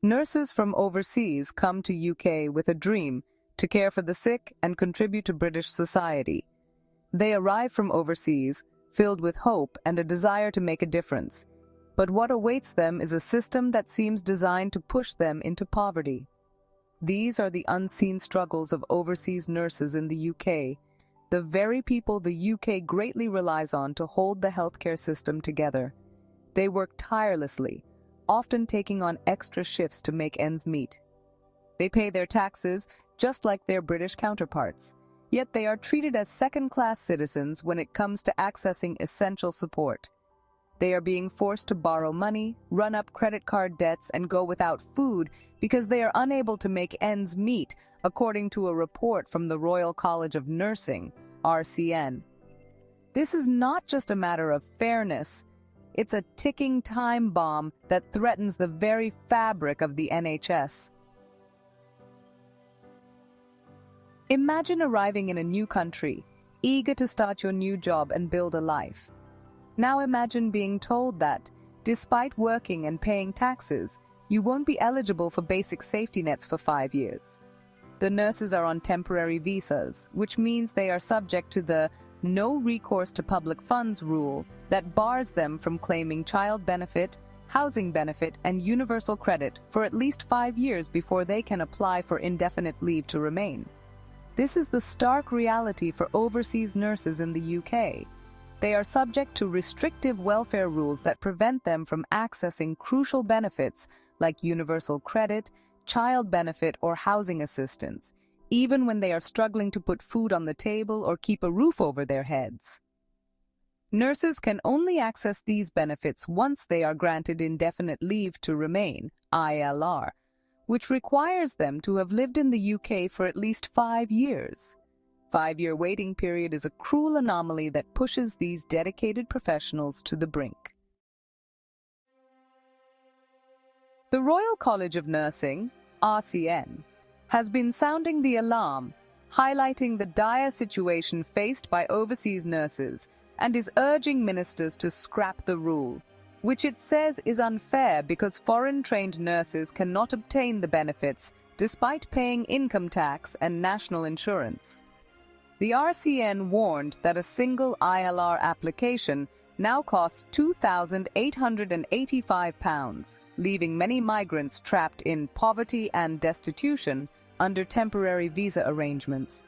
Nurses from overseas come to UK with a dream to care for the sick and contribute to British society. They arrive from overseas, filled with hope and a desire to make a difference. But what awaits them is a system that seems designed to push them into poverty. These are the unseen struggles of overseas nurses in the UK, the very people the UK greatly relies on to hold the healthcare system together. They work tirelessly, often taking on extra shifts to make ends meet. They pay their taxes just like their British counterparts, yet they are treated as second-class citizens when it comes to accessing essential support. They are being forced to borrow money, run up credit card debts, and go without food because they are unable to make ends meet, according to a report from the Royal College of Nursing, RCN. This is not just a matter of fairness, it's a ticking time bomb that threatens the very fabric of the NHS. Imagine arriving in a new country, eager to start your new job and build a life. Now imagine being told that, despite working and paying taxes, you won't be eligible for basic safety nets for 5 years. The nurses are on temporary visas, which means they are subject to the no recourse to public funds rule that bars them from claiming child benefit, housing benefit, and universal credit for at least 5 years before they can apply for indefinite leave to remain. This is the stark reality for overseas nurses in the UK. They are subject to restrictive welfare rules that prevent them from accessing crucial benefits like universal credit, child benefit, or housing assistance, even when they are struggling to put food on the table or keep a roof over their heads. Nurses can only access these benefits once they are granted indefinite leave to remain, ILR, which requires them to have lived in the UK for at least 5 years. 5-year waiting period is a cruel anomaly that pushes these dedicated professionals to the brink. The Royal College of Nursing, RCN, has been sounding the alarm, highlighting the dire situation faced by overseas nurses, and is urging ministers to scrap the rule, which it says is unfair because foreign-trained nurses cannot obtain the benefits despite paying income tax and national insurance. The RCN warned that a single ILR application now costs £2,885, leaving many migrants trapped in poverty and destitution under temporary visa arrangements.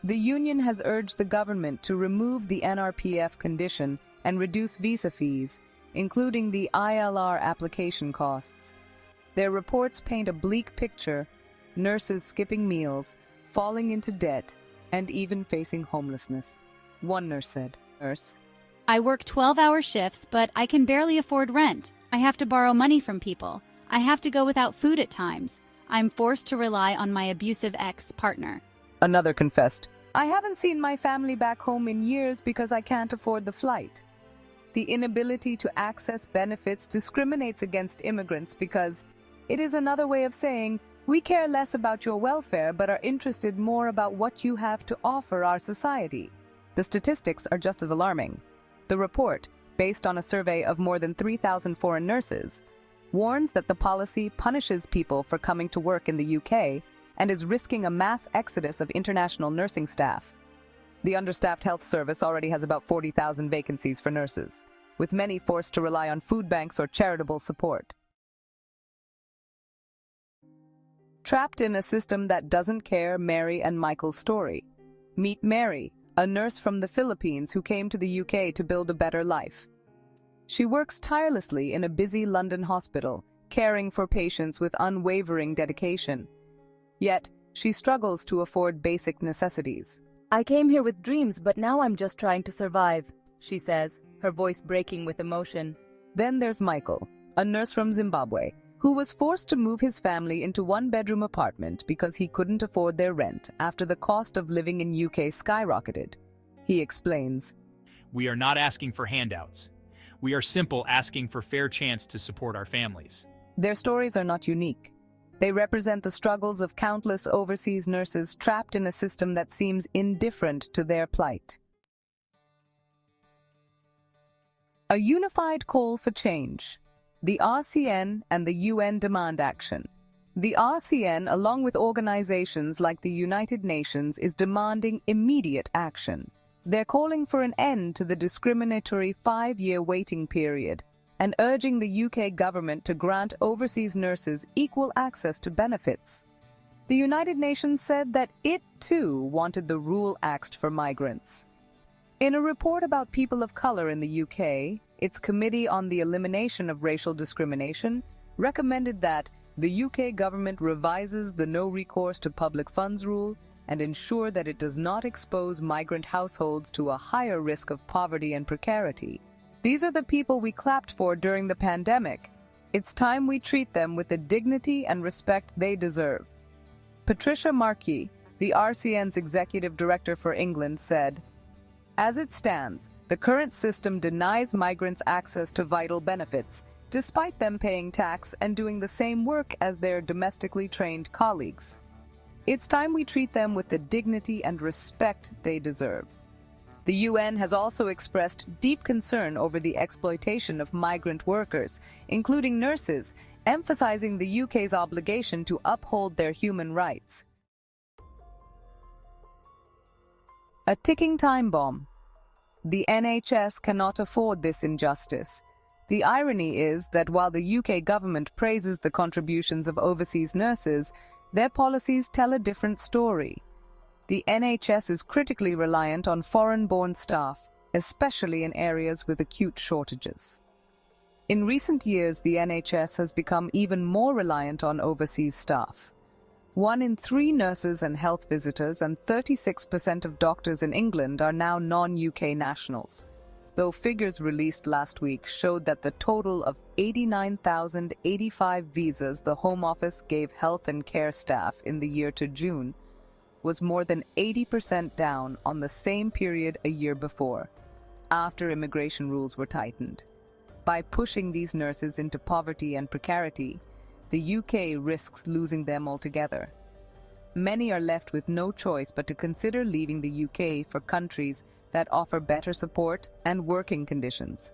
The union has urged the government to remove the NRPF condition and reduce visa fees, including the ILR application costs. Their reports paint a bleak picture: nurses skipping meals, falling into debt, and even facing homelessness. One nurse said, "Nurse, I work 12-hour shifts, but I can barely afford rent. I have to borrow money from people. I have to go without food at times. I'm forced to rely on my abusive ex-partner." Another confessed, "I haven't seen my family back home in years because I can't afford the flight." The inability to access benefits discriminates against immigrants because it is another way of saying, we care less about your welfare but are interested more about what you have to offer our society. The statistics are just as alarming. The report, based on a survey of more than 3,000 foreign nurses, warns that the policy punishes people for coming to work in the UK and is risking a mass exodus of international nursing staff. The understaffed health service already has about 40,000 vacancies for nurses, with many forced to rely on food banks or charitable support. Trapped in a system that doesn't care, Mary and Michael's story. Meet Mary, a nurse from the Philippines who came to the UK to build a better life. She works tirelessly in a busy London hospital, caring for patients with unwavering dedication. Yet, she struggles to afford basic necessities. "I came here with dreams, but now I'm just trying to survive," she says, her voice breaking with emotion. Then there's Michael, a nurse from Zimbabwe, who was forced to move his family into one-bedroom apartment because he couldn't afford their rent after the cost of living in UK skyrocketed. He explains, "We are not asking for handouts. We are simple asking for fair chance to support our families." Their stories are not unique. They represent the struggles of countless overseas nurses trapped in a system that seems indifferent to their plight. A unified call for change. The RCN and the UN demand action. The RCN, along with organizations like the United Nations, is demanding immediate action. They're calling for an end to the discriminatory 5-year waiting period and urging the UK government to grant overseas nurses equal access to benefits. The United Nations said that it, too, wanted the rule axed for migrants. In a report about people of color in the UK, its Committee on the Elimination of Racial Discrimination recommended that the UK government revises the no recourse to public funds rule and ensure that it does not expose migrant households to a higher risk of poverty and precarity. These are the people we clapped for during the pandemic. It's time we treat them with the dignity and respect they deserve. Patricia Markey, the RCN's executive director for England, said, "As it stands, the current system denies migrants access to vital benefits, despite them paying tax and doing the same work as their domestically trained colleagues. It's time we treat them with the dignity and respect they deserve." The UN has also expressed deep concern over the exploitation of migrant workers, including nurses, emphasizing the UK's obligation to uphold their human rights. A ticking time bomb. The NHS cannot afford this injustice. The irony is that while the UK government praises the contributions of overseas nurses, their policies tell a different story. The NHS is critically reliant on foreign-born staff, especially in areas with acute shortages. In recent years, the NHS has become even more reliant on overseas staff. 1 in 3 nurses and health visitors and 36% of doctors in England are now non-UK nationals, though figures released last week showed that the total of 89,085 visas the Home Office gave health and care staff in the year to June was more than 80% down on the same period a year before, after immigration rules were tightened. By pushing these nurses into poverty and precarity, the UK risks losing them altogether. Many are left with no choice but to consider leaving the UK for countries that offer better support and working conditions.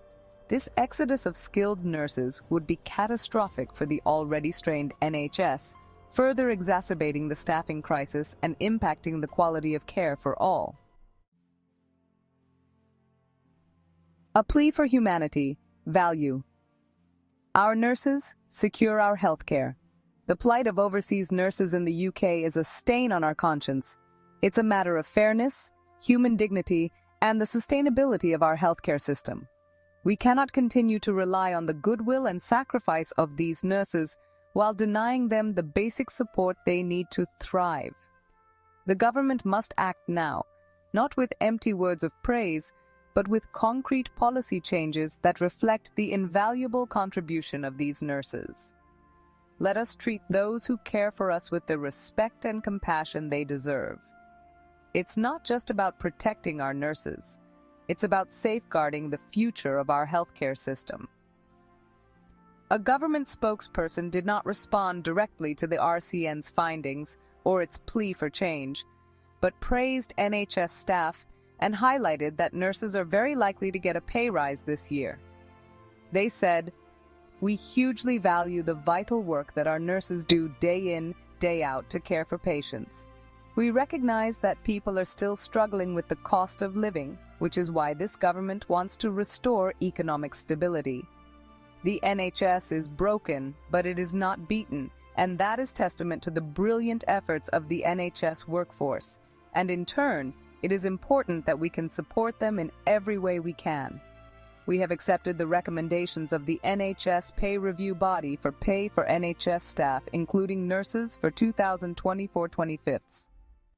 This exodus of skilled nurses would be catastrophic for the already strained NHS, further exacerbating the staffing crisis and impacting the quality of care for all. A plea for humanity, value. Our nurses secure our healthcare. The plight of overseas nurses in the UK is a stain on our conscience. It's a matter of fairness, human dignity, and the sustainability of our healthcare system. We cannot continue to rely on the goodwill and sacrifice of these nurses while denying them the basic support they need to thrive. The government must act now, not with empty words of praise, but with concrete policy changes that reflect the invaluable contribution of these nurses. Let us treat those who care for us with the respect and compassion they deserve. It's not just about protecting our nurses. It's about safeguarding the future of our healthcare system. A government spokesperson did not respond directly to the RCN's findings or its plea for change, but praised NHS staff and highlighted that nurses are very likely to get a pay rise this year. They said, "We hugely value the vital work that our nurses do day in, day out to care for patients. We recognize that people are still struggling with the cost of living, which is why this government wants to restore economic stability. The NHS is broken, but it is not beaten, and that is testament to the brilliant efforts of the NHS workforce, and in turn, it is important that we can support them in every way we can. We have accepted the recommendations of the NHS pay review body for pay for NHS staff, including nurses, for 2024-25.